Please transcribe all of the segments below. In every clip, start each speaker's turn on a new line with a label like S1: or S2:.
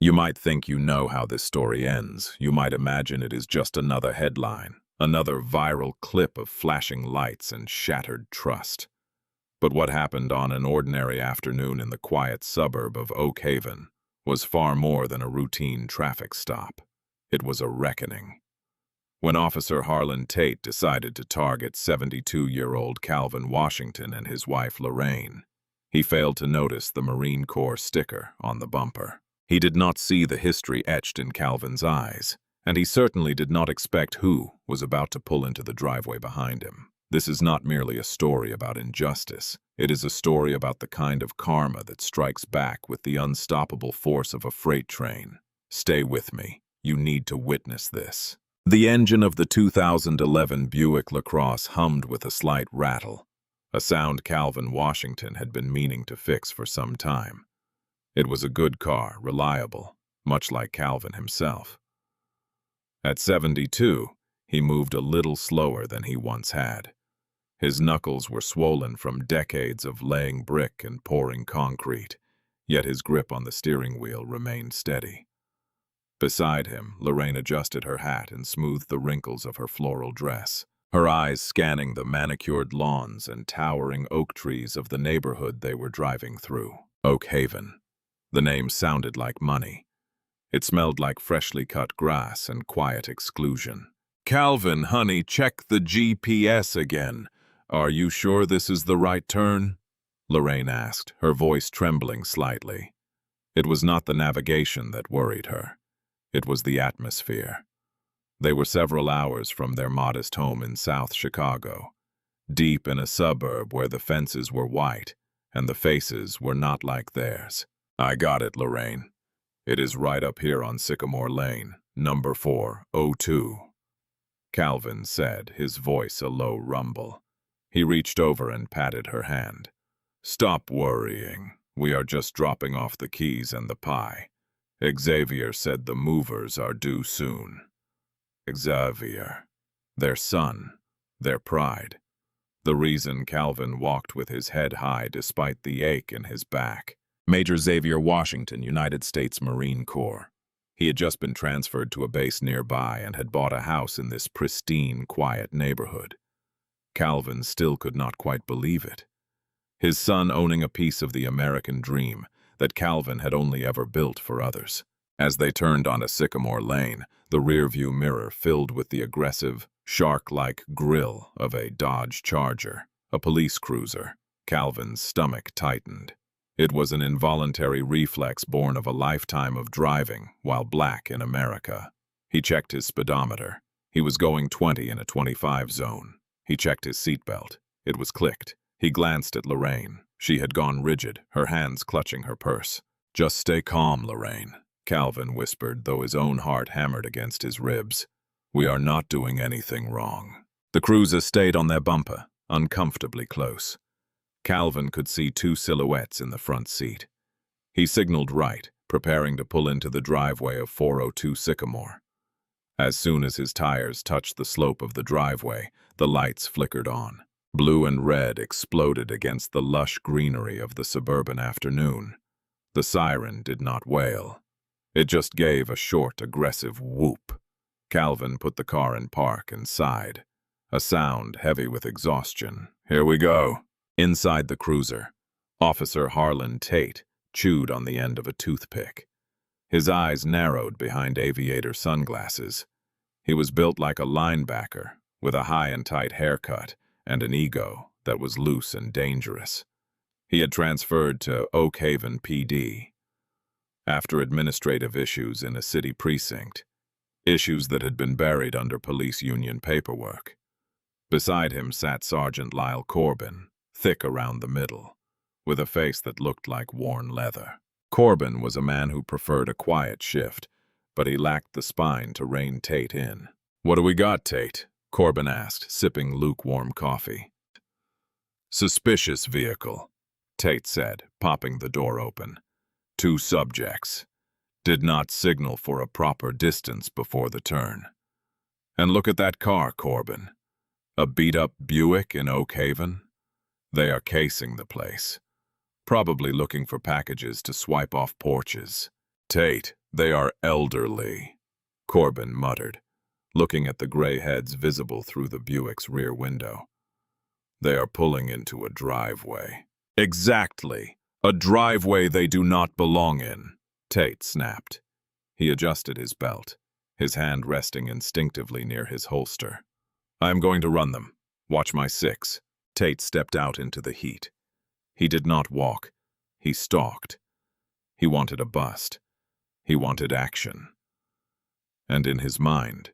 S1: You might think you know how this story ends. You might imagine it is just another headline, another viral clip of flashing lights and shattered trust. But what happened on an ordinary afternoon in the quiet suburb of Oak Haven was far more than a routine traffic stop. It was a reckoning. When Officer Harlan Tate decided to target 72-year-old Calvin Washington and his wife Lorraine, he failed to notice the Marine Corps sticker on the bumper. He did not see the history etched in Calvin's eyes, and he certainly did not expect who was about to pull into the driveway behind him. This is not merely a story about injustice. It is a story about the kind of karma that strikes back with the unstoppable force of a freight train. Stay with me. You need to witness this. The engine of the 2011 Buick LaCrosse hummed with a slight rattle, a sound Calvin Washington had been meaning to fix for some time. It was a good car, reliable, much like Calvin himself. At 72, he moved a little slower than he once had. His knuckles were swollen from decades of laying brick and pouring concrete, yet his grip on the steering wheel remained steady. Beside him, Lorraine adjusted her hat and smoothed the wrinkles of her floral dress, her eyes scanning the manicured lawns and towering oak trees of the neighborhood they were driving through. Oak Haven. The name sounded like money. It smelled like freshly cut grass and quiet exclusion. "Calvin, honey, check the GPS again. Are you sure this is the right turn?" Lorraine asked, her voice trembling slightly. It was not the navigation that worried her. It was the atmosphere. They were several hours from their modest home in South Chicago, deep in a suburb where the fences were white and the faces were not like theirs. "I got it, Lorraine. It is right up here on Sycamore Lane, number 402. Calvin said, his voice a low rumble. He reached over and patted her hand. "Stop worrying. We are just dropping off the keys and the pie. Xavier said the movers are due soon." Xavier. Their son. Their pride. The reason Calvin walked with his head high despite the ache in his back. Major Xavier Washington, United States Marine Corps. He had just been transferred to a base nearby and had bought a house in this pristine, quiet neighborhood. Calvin still could not quite believe it. His son owning a piece of the American dream that Calvin had only ever built for others. As they turned onto Sycamore Lane, the rearview mirror filled with the aggressive, shark-like grill of a Dodge Charger, a police cruiser. Calvin's stomach tightened. It was an involuntary reflex born of a lifetime of driving while black in America. He checked his speedometer. He was going 20 in a 25 zone. He checked his seatbelt. It was clicked. He glanced at Lorraine. She had gone rigid, her hands clutching her purse. "Just stay calm, Lorraine," Calvin whispered, though his own heart hammered against his ribs. "We are not doing anything wrong." The cruiser stayed on their bumper, uncomfortably close. Calvin could see two silhouettes in the front seat. He signaled right, preparing to pull into the driveway of 402 Sycamore. As soon as his tires touched the slope of the driveway, the lights flickered on. Blue and red exploded against the lush greenery of the suburban afternoon. The siren did not wail. It just gave a short, aggressive whoop. Calvin put the car in park and sighed, a sound heavy with exhaustion. "Here we go." Inside the cruiser, Officer Harlan Tate chewed on the end of a toothpick. His eyes narrowed behind aviator sunglasses. He was built like a linebacker, with a high and tight haircut and an ego that was loose and dangerous. He had transferred to Oak Haven PD after administrative issues in a city precinct, issues that had been buried under police union paperwork. Beside him sat Sergeant Lyle Corbin, thick around the middle, with a face that looked like worn leather. Corbin was a man who preferred a quiet shift, but he lacked the spine to rein Tate in. "What do we got, Tate?" Corbin asked, sipping lukewarm coffee. "Suspicious vehicle," Tate said, popping the door open. "Two subjects. Did not signal for a proper distance before the turn. And look at that car, Corbin. A beat-up Buick in Oak Haven. They are casing the place. Probably looking for packages to swipe off porches." "Tate, They are elderly, Corbin muttered, looking at the gray heads visible through the Buick's rear window. They are pulling into a driveway. Exactly. A driveway they do not belong in, Tate snapped. He adjusted his belt, his hand resting instinctively near his holster. I am going to run them. Watch my six. Tate stepped out into the heat. He did not walk. He stalked. He wanted a bust. He wanted action. And in his mind,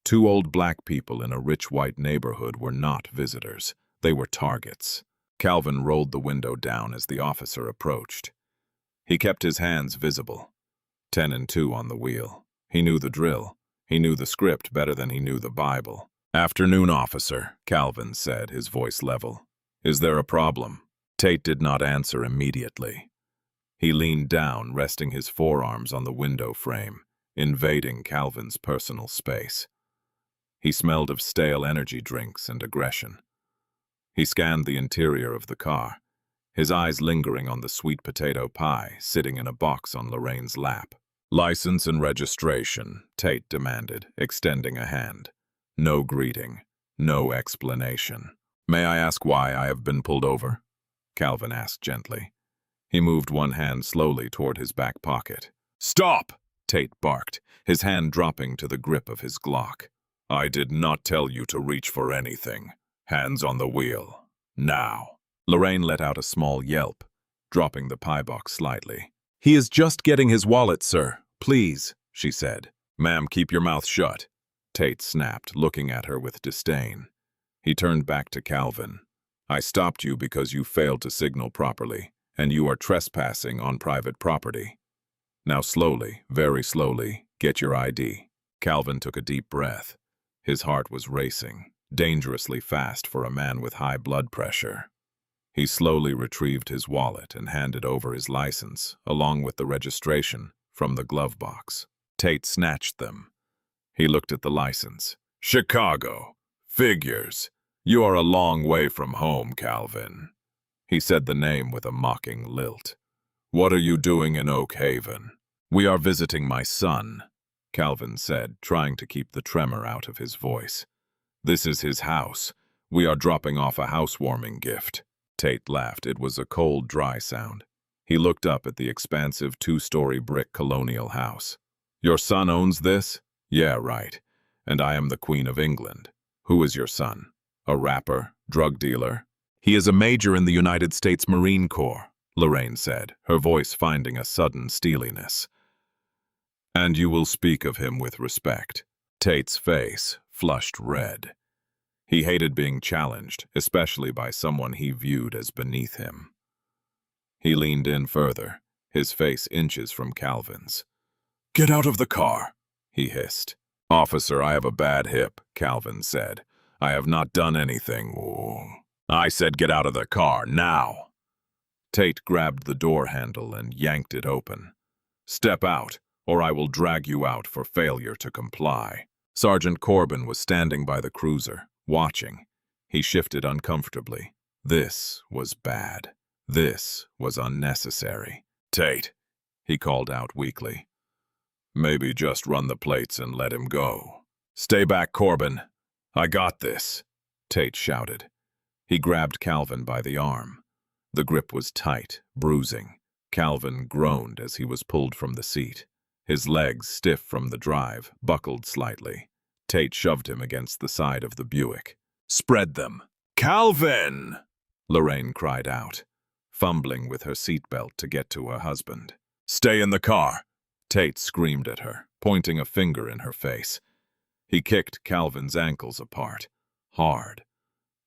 S1: two old black people in a rich white neighborhood were not visitors. They were targets. Calvin rolled the window down as the officer approached. He kept his hands visible, 10 and 2 on the wheel. He knew the drill. He knew the script better than he knew the Bible. Afternoon, officer, Calvin said, his voice level. Is there a problem? Tate did not answer immediately. He leaned down, resting his forearms on the window frame, invading Calvin's personal space. He smelled of stale energy drinks and aggression. He scanned the interior of the car, his eyes lingering on the sweet potato pie sitting in a box on Lorraine's lap. License and registration, Tate demanded, extending a hand. No greeting, no explanation. May I ask why I have been pulled over? Calvin asked gently. He moved one hand slowly toward his back pocket. Stop! Tate barked, his hand dropping to the grip of his Glock. I did not tell you to reach for anything. Hands on the wheel. Now. Lorraine let out a small yelp, dropping the pie box slightly. He is just getting his wallet, sir. Please, she said. Ma'am, keep your mouth shut. Tate snapped, looking at her with disdain. He turned back to Calvin. I stopped you because you failed to signal properly, and you are trespassing on private property. Now slowly, very slowly, get your ID. Calvin took a deep breath. His heart was racing, dangerously fast for a man with high blood pressure. He slowly retrieved his wallet and handed over his license, along with the registration, from the glove box. Tate snatched them. He looked at the license. Chicago. Figures. You are a long way from home, Calvin. He said the name with a mocking lilt. What are you doing in Oak Haven? We are visiting my son, Calvin said, trying to keep the tremor out of his voice. This is his house. We are dropping off a housewarming gift. Tate laughed. It was a cold, dry sound. He looked up at the expansive two-story brick colonial house. Your son owns this? Yeah, right. And I am the Queen of England. Who is your son? A rapper? Drug dealer? He is a major in the United States Marine Corps, Lorraine said, her voice finding a sudden steeliness. And you will speak of him with respect. Tate's face flushed red. He hated being challenged, especially by someone he viewed as beneath him. He leaned in further, his face inches from Calvin's. Get out of the car, he hissed. Officer, I have a bad hip, Calvin said. I have not done anything. I said get out of the car, now. Tate grabbed the door handle and yanked it open. Step out, or I will drag you out for failure to comply. Sergeant Corbin was standing by the cruiser, watching. He shifted uncomfortably. This was bad. This was unnecessary. Tate, he called out weakly. Maybe just run the plates and let him go. Stay back, Corbin. I got this, Tate shouted. He grabbed Calvin by the arm. The grip was tight, bruising. Calvin groaned as he was pulled from the seat. His legs, stiff from the drive, buckled slightly. Tate shoved him against the side of the Buick. Spread them. Calvin! Lorraine cried out, fumbling with her seatbelt to get to her husband. Stay in the car! Tate screamed at her, pointing a finger in her face. He kicked Calvin's ankles apart, hard.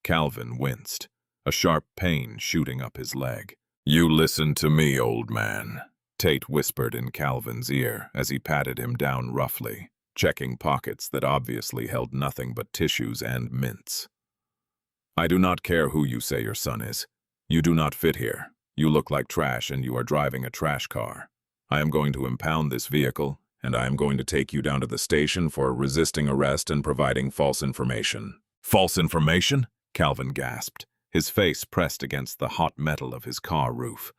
S1: Calvin winced, a sharp pain shooting up his leg. You listen to me, old man, Tate whispered in Calvin's ear as he patted him down roughly, checking pockets that obviously held nothing but tissues and mints. I do not care who you say your son is. You do not fit here. You look like trash and you are driving a trash car. I am going to impound this vehicle, and I am going to take you down to the station for resisting arrest and providing false information. False information? Calvin gasped, his face pressed against the hot metal of his car roof.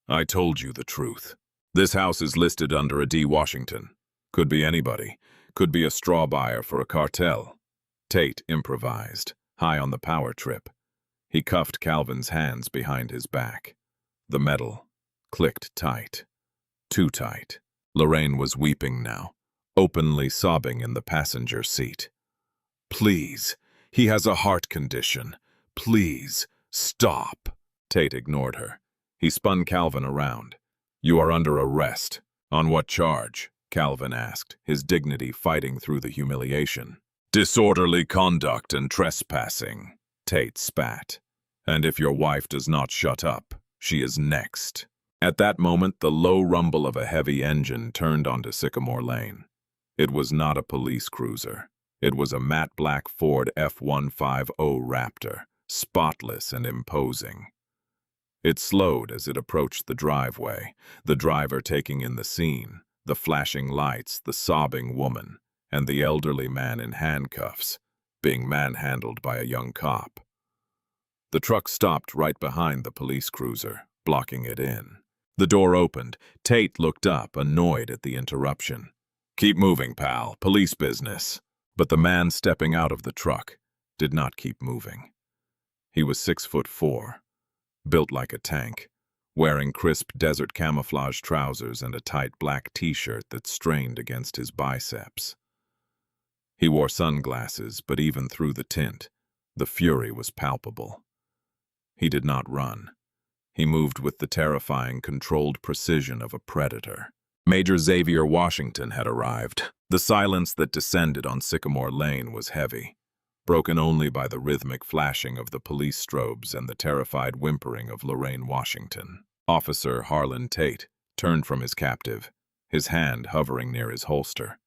S1: I told you the truth. This house is listed under a D. Washington. Could be anybody. Could be a straw buyer for a cartel. Tate improvised, high on the power trip. He cuffed Calvin's hands behind his back. The metal clicked tight. Too tight. Lorraine was weeping now, openly sobbing in the passenger seat. "Please, he has a heart condition. Please, stop." Tate ignored her. He spun Calvin around. "You are under arrest." "On what charge?" Calvin asked, his dignity fighting through the humiliation. "Disorderly conduct and trespassing," Tate spat. "And if your wife does not shut up, she is next." At that moment, the low rumble of a heavy engine turned onto Sycamore Lane. It was not a police cruiser. It was a matte black Ford F-150 Raptor, spotless and imposing. It slowed as it approached the driveway, the driver taking in the scene, the flashing lights, the sobbing woman, and the elderly man in handcuffs, being manhandled by a young cop. The truck stopped right behind the police cruiser, blocking it in. The door opened. Tate looked up, annoyed at the interruption. "Keep moving, pal. Police business." But the man stepping out of the truck did not keep moving. He was 6'4", built like a tank, wearing crisp desert camouflage trousers and a tight black t-shirt that strained against his biceps. He wore sunglasses, but even through the tint, the fury was palpable. He did not run. He moved with the terrifying, controlled precision of a predator. Major Xavier Washington had arrived. The silence that descended on Sycamore Lane was heavy, broken only by the rhythmic flashing of the police strobes and the terrified whimpering of Lorraine Washington. Officer Harlan Tate turned from his captive, his hand hovering near his holster.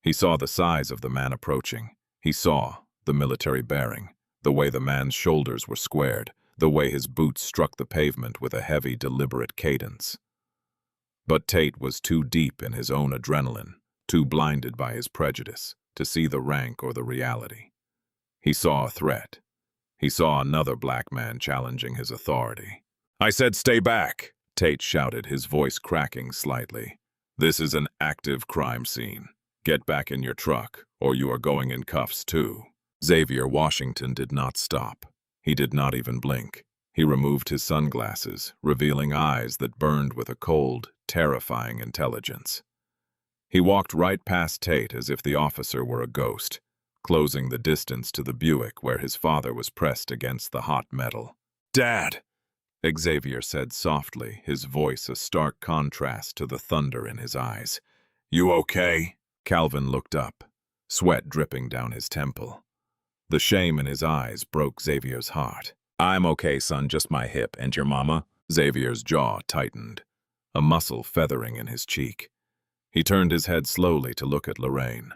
S1: He saw the size of the man approaching. He saw the military bearing, the way the man's shoulders were squared, the way his boots struck the pavement with a heavy, deliberate cadence. But Tate was too deep in his own adrenaline, too blinded by his prejudice, to see the rank or the reality. He saw a threat. He saw another black man challenging his authority. "I said stay back," Tate shouted, his voice cracking slightly. "This is an active crime scene. Get back in your truck, or you are going in cuffs too." Xavier Washington did not stop. He did not even blink. He removed his sunglasses, revealing eyes that burned with a cold, terrifying intelligence. He walked right past Tate as if the officer were a ghost, closing the distance to the Buick where his father was pressed against the hot metal. "Dad!" Xavier said softly, his voice a stark contrast to the thunder in his eyes. "You okay?" Calvin looked up, sweat dripping down his temple. The shame in his eyes broke Xavier's heart. "I'm okay, son, just my hip. And your mama?" Xavier's jaw tightened, a muscle feathering in his cheek. He turned his head slowly to look at Lorraine,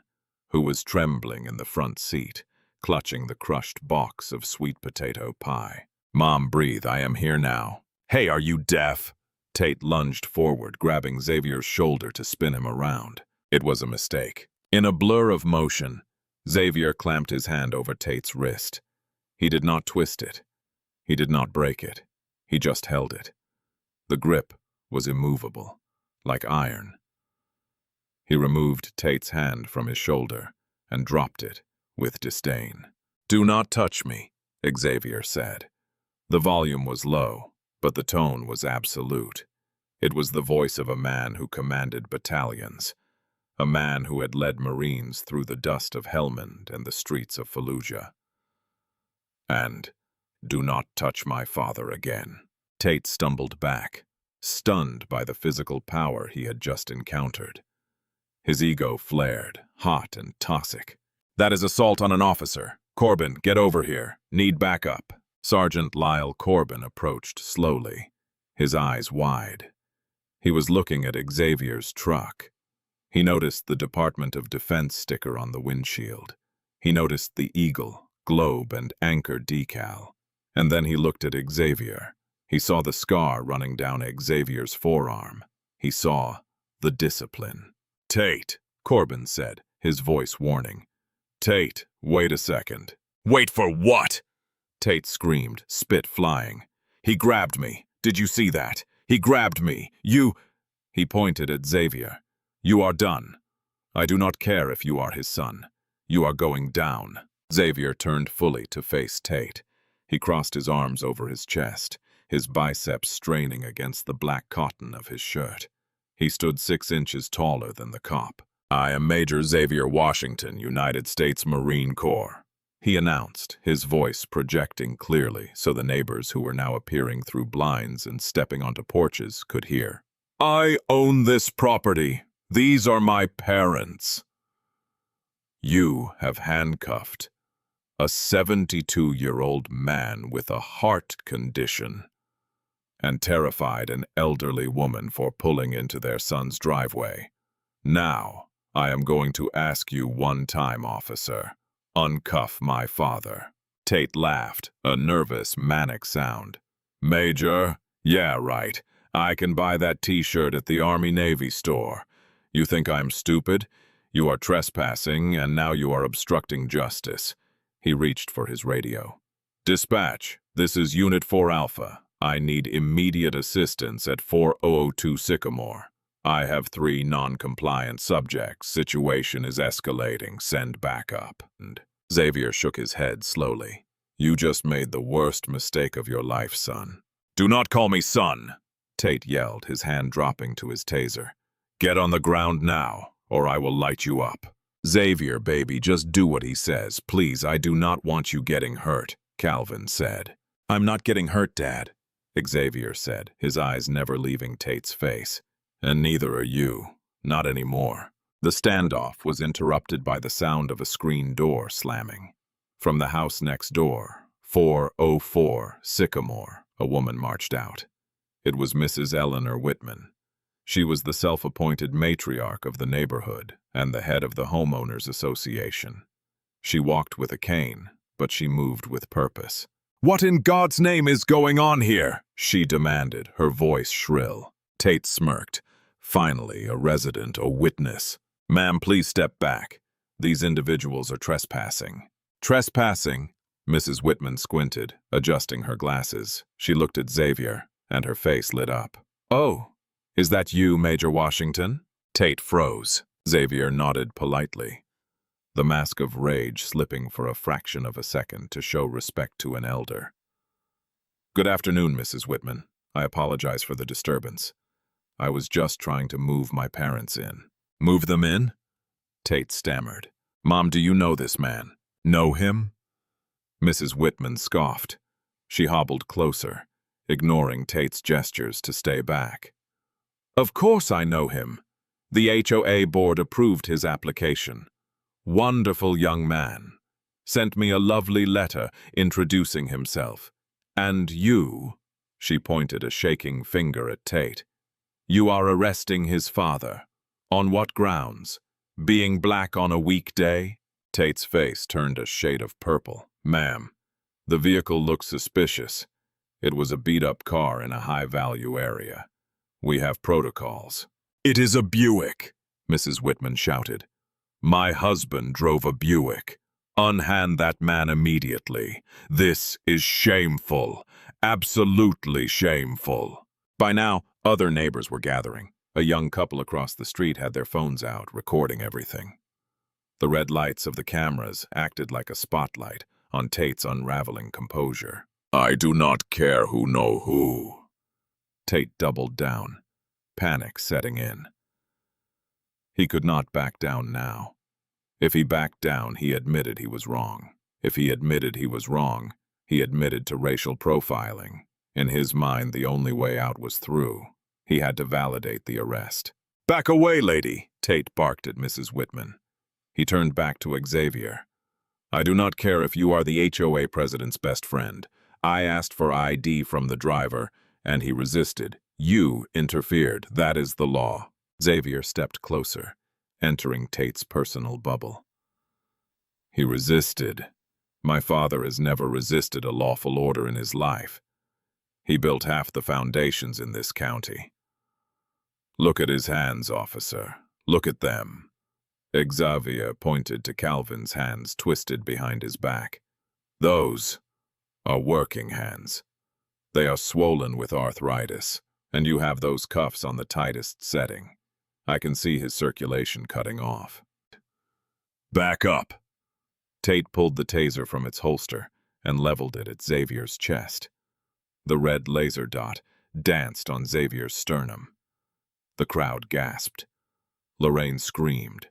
S1: who was trembling in the front seat, clutching the crushed box of sweet potato pie. "Mom, breathe. I am here now." "Hey, are you deaf?" Tate lunged forward, grabbing Xavier's shoulder to spin him around. It was a mistake. In a blur of motion, Xavier clamped his hand over Tate's wrist. He did not twist it. He did not break it. He just held it. The grip was immovable, like iron. He removed Tate's hand from his shoulder and dropped it with disdain. "Do not touch me," Xavier said. The volume was low, but the tone was absolute. It was the voice of a man who commanded battalions, a man who had led Marines through the dust of Helmand and the streets of Fallujah. "And do not touch my father again." Tate stumbled back, stunned by the physical power he had just encountered. His ego flared, hot and toxic. "That is assault on an officer. Corbin, get over here. Need backup." Sergeant Lyle Corbin approached slowly, his eyes wide. He was looking at Xavier's truck. He noticed the Department of Defense sticker on the windshield. He noticed the eagle, globe, and anchor decal. And then he looked at Xavier. He saw the scar running down Xavier's forearm. He saw the discipline. "Tate," Corbin said, his voice warning. "Tate, wait a second." "Wait for what?" Tate screamed, spit flying. "He grabbed me. Did you see that? He grabbed me. You—" He pointed at Xavier. "You are done. I do not care if you are his son. You are going down." Xavier turned fully to face Tate. He crossed his arms over his chest, his biceps straining against the black cotton of his shirt. He stood 6 inches taller than the cop. "I am Major Xavier Washington, United States Marine Corps," he announced, his voice projecting clearly so the neighbors who were now appearing through blinds and stepping onto porches could hear. "I own this property. These are my parents. You have handcuffed a 72-year-old man with a heart condition and terrified an elderly woman for pulling into their son's driveway. Now, I am going to ask you one time, officer. Uncuff my father." Tate laughed, a nervous, manic sound. "Major? Yeah, right. I can buy that t-shirt at the Army-Navy store. You think I'm stupid? You are trespassing, and now you are obstructing justice." He reached for his radio. "Dispatch, this is Unit 4 Alpha. I need immediate assistance at 4002 Sycamore. I have 3 non-compliant subjects. Situation is escalating. Send backup." And Xavier shook his head slowly. "You just made the worst mistake of your life, son." "Do not call me son!" Tate yelled, his hand dropping to his taser. "Get on the ground now, or I will light you up." "Xavier, baby, just do what he says. Please, I do not want you getting hurt," Calvin said. "I'm not getting hurt, Dad," Xavier said, his eyes never leaving Tate's face. "And neither are you. Not anymore." The standoff was interrupted by the sound of a screen door slamming. From the house next door, 404 Sycamore, a woman marched out. It was Mrs. Eleanor Whitman. She was the self-appointed matriarch of the neighborhood and the head of the homeowners association. She walked with a cane, but she moved with purpose. "What in God's name is going on here?" she demanded, her voice shrill. Tate smirked. Finally, a resident, a witness. "Ma'am, please step back. These individuals are trespassing." "Trespassing?" Mrs. Whitman squinted, adjusting her glasses. She looked at Xavier, and her face lit up. "Oh, is that you, Major Washington?" Tate froze. Xavier nodded politely, the mask of rage slipping for a fraction of a second to show respect to an elder. "Good afternoon, Mrs. Whitman. I apologize for the disturbance. I was just trying to move my parents in." "Move them in?" Tate stammered. "Mom, do you know this man?" "Know him?" Mrs. Whitman scoffed. She hobbled closer, ignoring Tate's gestures to stay back. "Of course I know him. The HOA board approved his application. Wonderful young man. Sent me a lovely letter introducing himself. And you," she pointed a shaking finger at Tate, "you are arresting his father. On what grounds? Being black on a weekday?" Tate's face turned a shade of purple. "Ma'am, the vehicle looks suspicious. It was a beat-up car in a high-value area. We have protocols." "It is a Buick," Mrs. Whitman shouted. "My husband drove a Buick. Unhand that man immediately. This is shameful. Absolutely shameful." By now, other neighbors were gathering. A young couple across the street had their phones out, recording everything. The red lights of the cameras acted like a spotlight on Tate's unraveling composure. "I do not care who know who." Tate doubled down, panic setting in. He could not back down now. If he backed down, he admitted he was wrong. If he admitted he was wrong, he admitted to racial profiling. In his mind, the only way out was through. He had to validate the arrest. "Back away, lady," Tate barked at Mrs. Whitman. He turned back to Xavier. "I do not care if you are the HOA president's best friend. I asked for ID from the driver, and he resisted. You interfered. That is the law." Xavier stepped closer, entering Tate's personal bubble. "He resisted. My father has never resisted a lawful order in his life. He built half the foundations in this county. Look at his hands, officer. Look at them." Xavier pointed to Calvin's hands twisted behind his back. "Those are working hands. They are swollen with arthritis, And you have those cuffs on the tightest setting. I can see his circulation cutting off. Back up! Tate pulled the taser from its holster and leveled it at Xavier's chest. The red laser dot danced on Xavier's sternum. The crowd gasped. Lorraine screamed,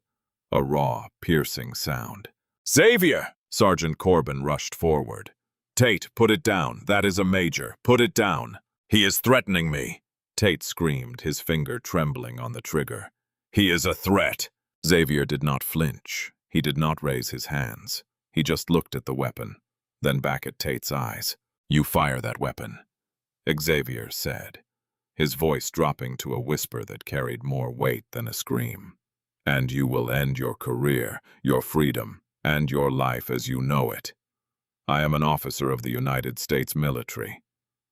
S1: a raw, piercing sound. "Xavier!" Sergeant Corbin rushed forward. "Tate, put it down. That is a major. Put it down. He is threatening me." Tate screamed, his finger trembling on the trigger. "He is a threat." Xavier did not flinch. He did not raise his hands. He just looked at the weapon, then back at Tate's eyes. "You fire that weapon," Xavier said, his voice dropping to a whisper that carried more weight than a scream. "And you will end your career, your freedom, and your life as you know it. I am an officer of the United States military.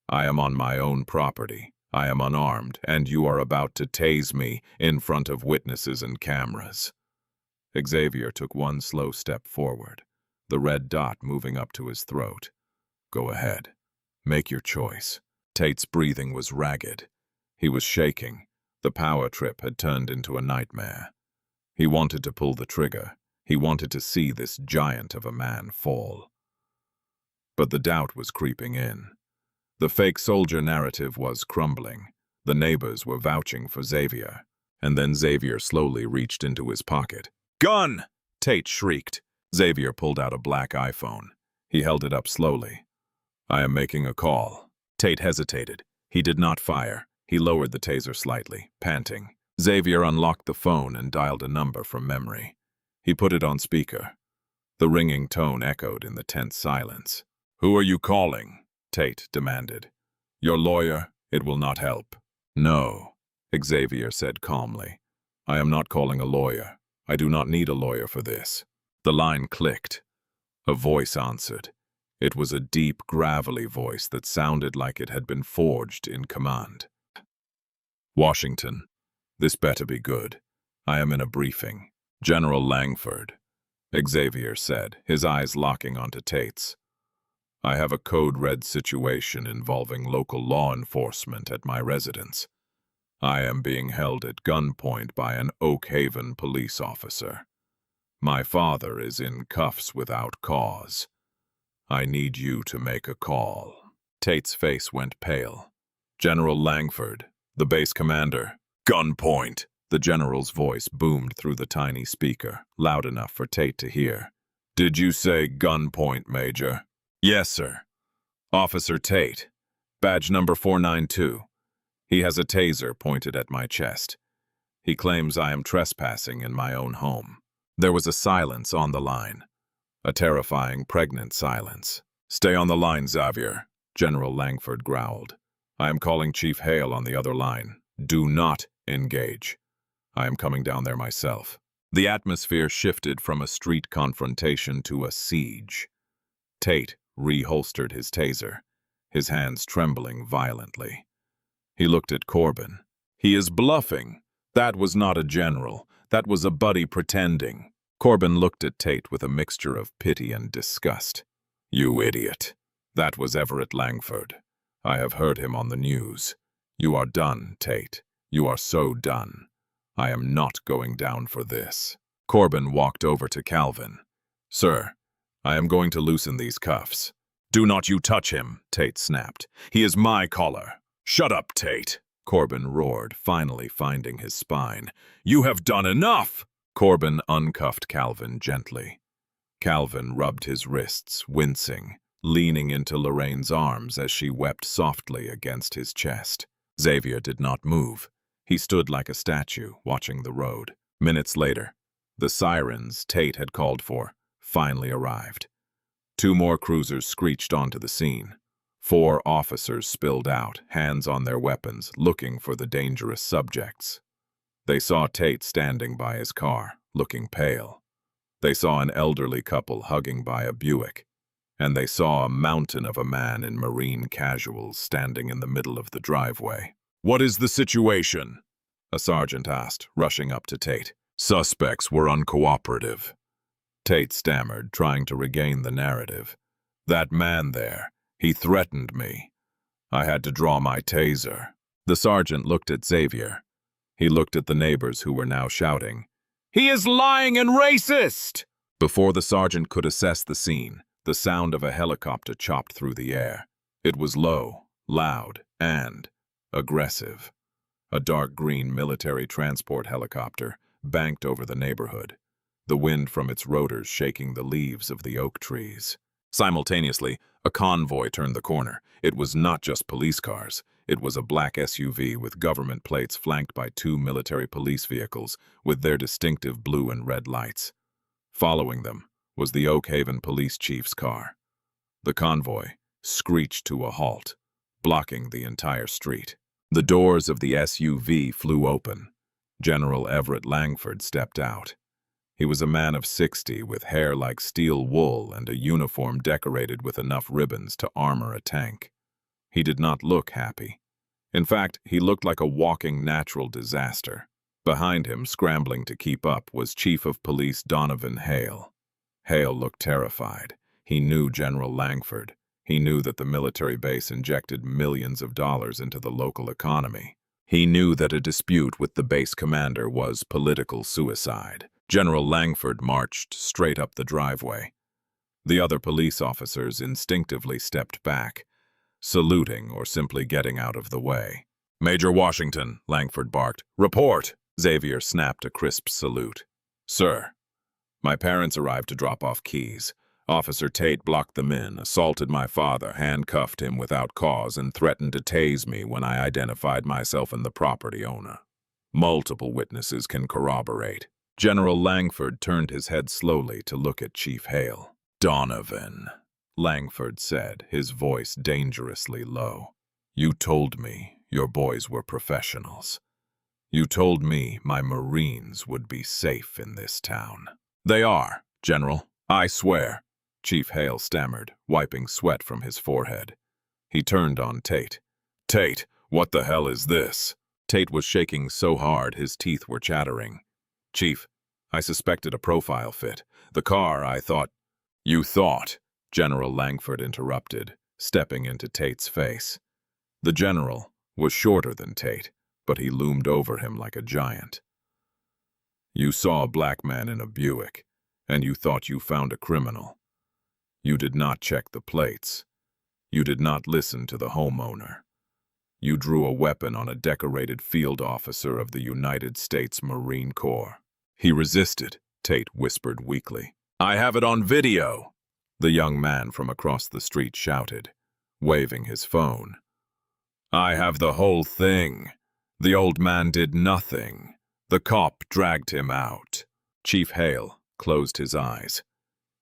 S1: I am on my own property. I am unarmed, and you are about to tase me in front of witnesses and cameras." Xavier took one slow step forward, the red dot moving up to his throat. "Go ahead. Make your choice." Tate's breathing was ragged. He was shaking. The power trip had turned into a nightmare. He wanted to pull the trigger. He wanted to see this giant of a man fall. But the doubt was creeping in. The fake soldier narrative was crumbling. The neighbors were vouching for Xavier. And then Xavier slowly reached into his pocket. "Gun!" Tate shrieked. Xavier pulled out a black iPhone. He held it up slowly. "I am making a call." Tate hesitated. He did not fire. He lowered the taser slightly, panting. Xavier unlocked the phone and dialed a number from memory. He put it on speaker. The ringing tone echoed in the tense silence. "Who are you calling?" Tate demanded. "Your lawyer? It will not help." "No," Xavier said calmly. "I am not calling a lawyer. I do not need a lawyer for this." The line clicked. A voice answered. It was a deep, gravelly voice that sounded like it had been forged in command. "Washington. This better be good. I am in a briefing. General Langford," Xavier said, his eyes locking onto Tate's. "I have a code-red situation involving local law enforcement at my residence. I am being held at gunpoint by an Oak Haven police officer. My father is in cuffs without cause. I need you to make a call." Tate's face went pale. "General Langford, the base commander." "Gunpoint!" The general's voice boomed through the tiny speaker, loud enough for Tate to hear. "Did you say gunpoint, Major?" "Yes, sir." "Officer Tate. Badge number 492. He has a taser pointed at my chest. He claims I am trespassing in my own home." There was a silence on the line. A terrifying, pregnant silence. "Stay on the line, Xavier," General Langford growled. "I am calling Chief Hale on the other line. Do not engage. I am coming down there myself." The atmosphere shifted from a street confrontation to a siege. Tate reholstered his taser, his hands trembling violently. He looked at Corbin. "He is bluffing. That was not a general. That was a buddy pretending." Corbin looked at Tate with a mixture of pity and disgust. "You idiot. That was Everett Langford. I have heard him on the news. You are done, Tate. You are so done. I am not going down for this." Corbin walked over to Calvin. "Sir, I am going to loosen these cuffs." "Do not you touch him," Tate snapped. "He is my collar." "Shut up, Tate," Corbin roared, finally finding his spine. "You have done enough!" Corbin uncuffed Calvin gently. Calvin rubbed his wrists, wincing, leaning into Lorraine's arms as she wept softly against his chest. Xavier did not move. He stood like a statue, watching the road. Minutes later, the sirens Tate had called for finally arrived. 2 more cruisers screeched onto the scene. 4 officers spilled out, hands on their weapons, looking for the dangerous subjects. They saw Tate standing by his car, looking pale. They saw an elderly couple hugging by a Buick. And they saw a mountain of a man in marine casuals standing in the middle of the driveway. "What is the situation?" a sergeant asked, rushing up to Tate. "Suspects were uncooperative." Tate stammered, trying to regain the narrative. "That man there, he threatened me. I had to draw my taser." The sergeant looked at Xavier. He looked at the neighbors who were now shouting, "He is lying and racist!" Before the sergeant could assess the scene, the sound of a helicopter chopped through the air. It was low, loud, and aggressive. A dark green military transport helicopter banked over the neighborhood, the wind from its rotors shaking the leaves of the oak trees. Simultaneously, a convoy turned the corner. It was not just police cars. It was a black SUV with government plates flanked by 2 military police vehicles with their distinctive blue and red lights. Following them was the Oak Haven police chief's car. The convoy screeched to a halt, blocking the entire street. The doors of the SUV flew open. General Everett Langford stepped out. He was a man of 60 with hair like steel wool and a uniform decorated with enough ribbons to armor a tank. He did not look happy. In fact, he looked like a walking natural disaster. Behind him, scrambling to keep up, was Chief of Police Donovan Hale. Hale looked terrified. He knew General Langford. He knew that the military base injected millions of dollars into the local economy. He knew that a dispute with the base commander was political suicide. General Langford marched straight up the driveway. The other police officers instinctively stepped back, saluting or simply getting out of the way. "Major Washington," Langford barked. "Report!" Xavier snapped a crisp salute. "Sir, my parents arrived to drop off keys. Officer Tate blocked them in, assaulted my father, handcuffed him without cause, and threatened to tase me when I identified myself and the property owner. Multiple witnesses can corroborate." General Langford turned his head slowly to look at Chief Hale. "Donovan," Langford said, his voice dangerously low. "You told me your boys were professionals. You told me my Marines would be safe in this town." "They are, General. I swear," Chief Hale stammered, wiping sweat from his forehead. He turned on Tate. "Tate, what the hell is this?" Tate was shaking so hard his teeth were chattering. "Chief, I suspected a profile fit. The car, I thought—" "You thought," General Langford interrupted, stepping into Tate's face. The general was shorter than Tate, but he loomed over him like a giant. "You saw a black man in a Buick, and you thought you found a criminal. You did not check the plates. You did not listen to the homeowner. You drew a weapon on a decorated field officer of the United States Marine Corps." "He resisted," Tate whispered weakly. "I have it on video," the young man from across the street shouted, waving his phone. "I have the whole thing. The old man did nothing. The cop dragged him out." Chief Hale closed his eyes.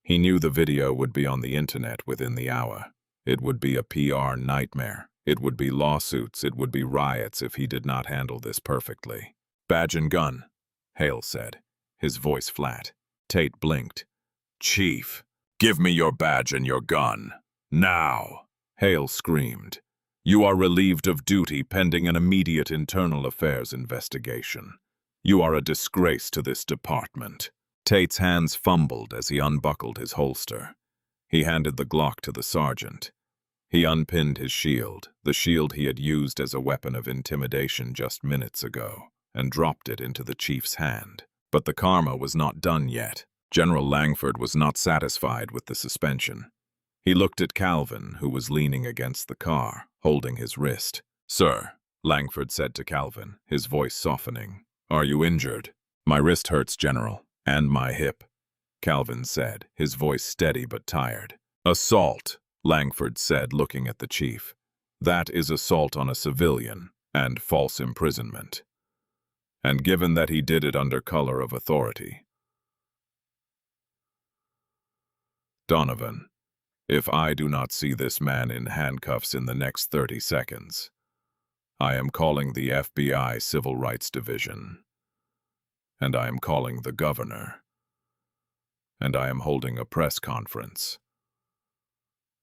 S1: He knew the video would be on the internet within the hour. It would be a PR nightmare. It would be lawsuits. It would be riots if he did not handle this perfectly. "Badge and gun," Hale said, his voice flat. Tate blinked. "Chief, give me your badge and your gun. Now!" Hale screamed. "You are relieved of duty pending an immediate internal affairs investigation. You are a disgrace to this department." Tate's hands fumbled as he unbuckled his holster. He handed the Glock to the sergeant. He unpinned his shield, the shield he had used as a weapon of intimidation just minutes ago, and dropped it into the chief's hand. But the karma was not done yet. General Langford was not satisfied with the suspension. He looked at Calvin, who was leaning against the car, holding his wrist. "Sir," Langford said to Calvin, his voice softening, "are you injured?" "My wrist hurts, General, and my hip," Calvin said, his voice steady but tired. "Assault," Langford said, looking at the chief. "That is assault on a civilian and false imprisonment. And given that he did it under color of authority. Donovan, if I do not see this man in handcuffs in the next 30 seconds, I am calling the FBI Civil Rights Division. And I am calling the governor. And I am holding a press conference.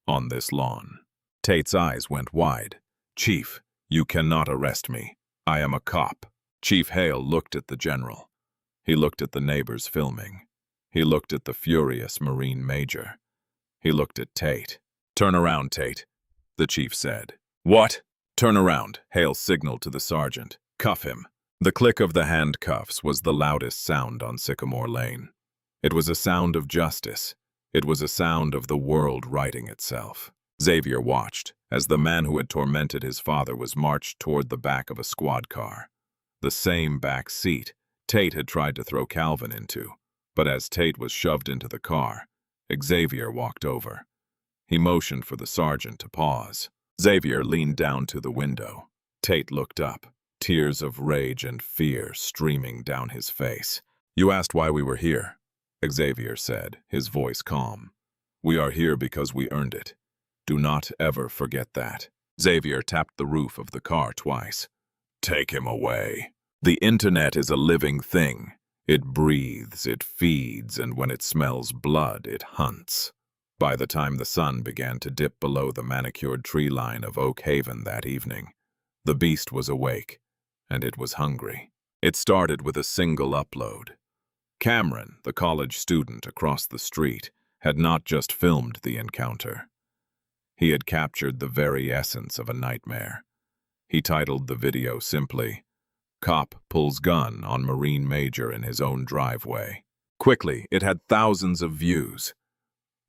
S1: On this lawn." Tate's eyes went wide. "Chief, you cannot arrest me. I am a cop." Chief Hale looked at the general. He looked at the neighbors filming. He looked at the furious Marine major. He looked at Tate. "Turn around, Tate," the chief said. "What? "Turn around," Hale signaled to the sergeant. "Cuff him." The click of the handcuffs was the loudest sound on Sycamore Lane. It was a sound of justice. It was a sound of the world righting itself. Xavier watched as the man who had tormented his father was marched toward the back of a squad car. The same back seat Tate had tried to throw Calvin into. But as Tate was shoved into the car, Xavier walked over. He motioned for the sergeant to pause. Xavier leaned down to the window. Tate looked up, tears of rage and fear streaming down his face. "You asked why we were here," Xavier said, his voice calm. "We are here because we earned it. Do not ever forget that." Xavier tapped the roof of the car twice. "Take him away. The internet is a living thing. It breathes, it feeds, and when it smells blood, it hunts." By the time the sun began to dip below the manicured tree line of Oak Haven that evening, the beast was awake, and it was hungry. It started with a single upload. Cameron, the college student across the street, had not just filmed the encounter. He had captured the very essence of a nightmare. He titled the video simply, "Cop Pulls Gun on Marine Major in His Own Driveway." Quickly, it had thousands of views.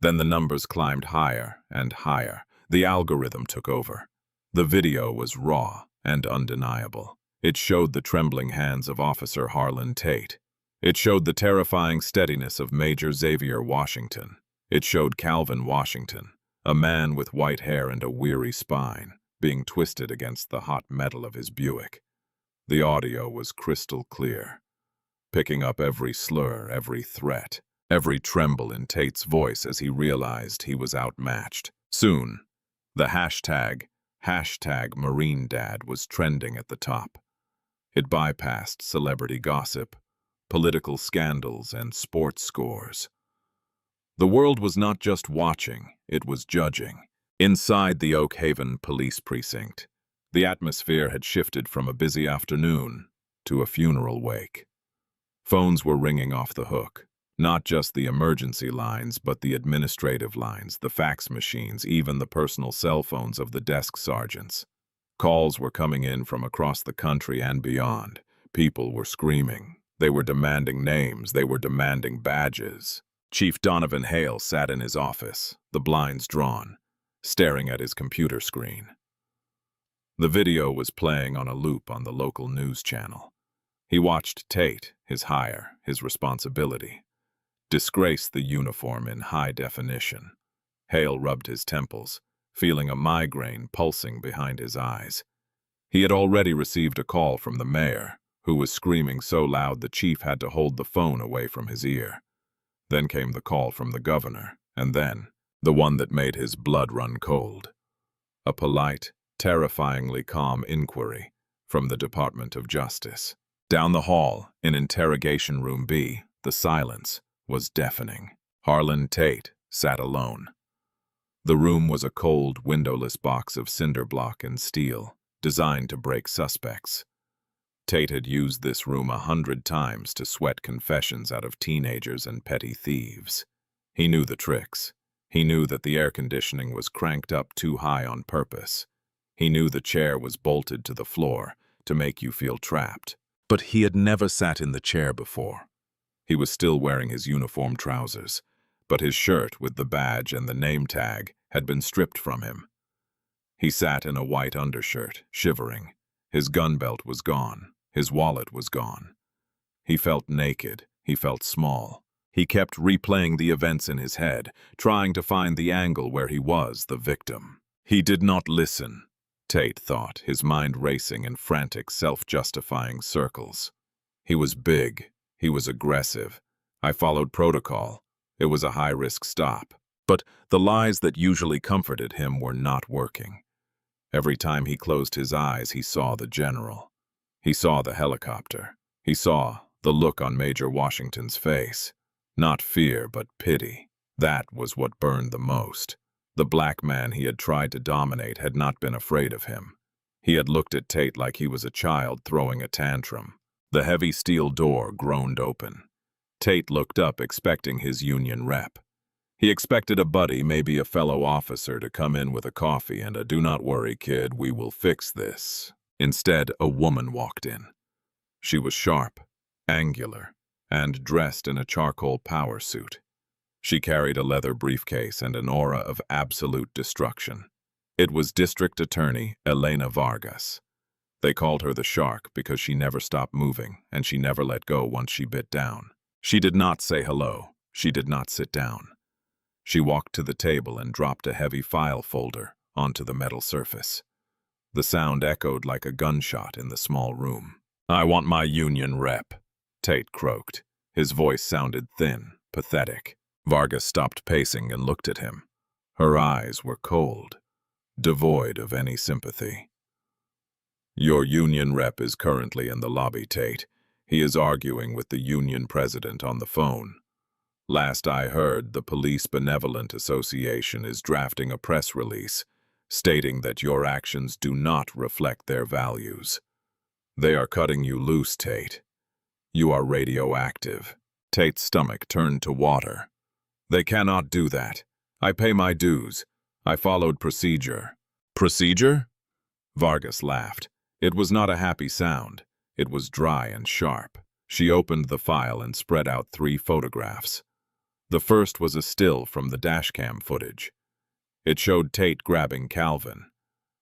S1: Then the numbers climbed higher and higher. The algorithm took over. The video was raw and undeniable. It showed the trembling hands of Officer Harlan Tate. It showed the terrifying steadiness of Major Xavier Washington. It showed Calvin Washington, a man with white hair and a weary spine, being twisted against the hot metal of his Buick. The audio was crystal clear, picking up every slur, every threat, every tremble in Tate's voice as he realized he was outmatched. Soon, the hashtag #MarineDad was trending at the top. It bypassed celebrity gossip, political scandals, and sports scores. The world was not just watching, it was judging. Inside the Oak Haven police precinct, the atmosphere had shifted from a busy afternoon to a funeral wake. Phones were ringing off the hook. Not just the emergency lines, but the administrative lines, the fax machines, even the personal cell phones of the desk sergeants. Calls were coming in from across the country and beyond. People were screaming. They were demanding names. They were demanding badges. Chief Donovan Hale sat in his office, the blinds drawn, staring at his computer screen. The video was playing on a loop on the local news channel. He watched Tate, his hire, his responsibility, disgrace the uniform in high definition. Hale rubbed his temples, feeling a migraine pulsing behind his eyes. He had already received a call from the mayor, who was screaming so loud the chief had to hold the phone away from his ear. Then came the call from the governor, and then the one that made his blood run cold. A polite, terrifyingly calm inquiry from the Department of Justice. Down the hall, in Interrogation Room B, the silence was deafening. Harlan Tate sat alone. The room was a cold, windowless box of cinder block and steel, designed to break suspects. Tate had used this room 100 times to sweat confessions out of teenagers and petty thieves. He knew the tricks. He knew that the air conditioning was cranked up too high on purpose. He knew the chair was bolted to the floor to make you feel trapped. But he had never sat in the chair before. He was still wearing his uniform trousers, but his shirt with the badge and the name tag had been stripped from him. He sat in a white undershirt, shivering. His gun belt was gone. His wallet was gone. He felt naked. He felt small. He kept replaying the events in his head, trying to find the angle where he was the victim. He did not listen, Tate thought, his mind racing in frantic, self-justifying circles. He was big. He was aggressive. I followed protocol. It was a high-risk stop. But the lies that usually comforted him were not working. Every time he closed his eyes, he saw the general. He saw the helicopter. He saw the look on Major Washington's face. Not fear, but pity. That was what burned the most. The black man he had tried to dominate had not been afraid of him. He had looked at Tate like he was a child throwing a tantrum. The heavy steel door groaned open. Tate looked up, expecting his union rep. He expected a buddy, maybe a fellow officer, to come in with a coffee and a "do not worry, kid, we will fix this." Instead, a woman walked in. She was sharp, angular, and dressed in a charcoal power suit. She carried a leather briefcase and an aura of absolute destruction. It was District Attorney Elena Vargas. They called her the Shark because she never stopped moving, and she never let go once she bit down. She did not say hello. She did not sit down. She walked to the table and dropped a heavy file folder onto the metal surface. The sound echoed like a gunshot in the small room. "I want my union rep," Tate croaked. His voice sounded thin, pathetic. Vargas stopped pacing and looked at him. Her eyes were cold, devoid of any sympathy. "Your union rep is currently in the lobby, Tate. He is arguing with the union president on the phone. Last I heard, the Police Benevolent Association is drafting a press release stating that your actions do not reflect their values. They are cutting you loose, Tate. You are radioactive." Tate's stomach turned to water. "They cannot do that. I pay my dues. I followed procedure." "Procedure?" Vargas laughed. It was not a happy sound. It was dry and sharp. She opened the file and spread out 3 photographs. The first was a still from the dashcam footage. It showed Tate grabbing Calvin.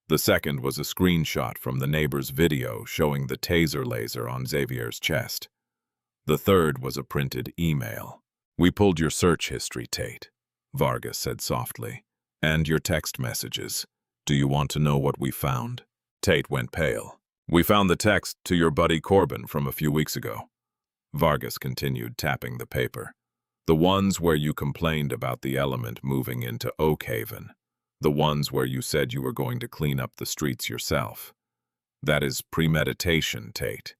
S1: The second was a screenshot from the neighbor's video showing the taser laser on Xavier's chest. The third was a printed email. "We pulled your search history, Tate," Vargas said softly, "and your text messages. Do you want to know what we found?" Tate went pale. "We found the text to your buddy Corbin from a few weeks ago." Vargas continued, tapping the paper. "The ones where you complained about the element moving into Oak Haven. The ones where you said you were going to clean up the streets yourself. That is premeditation, Tate.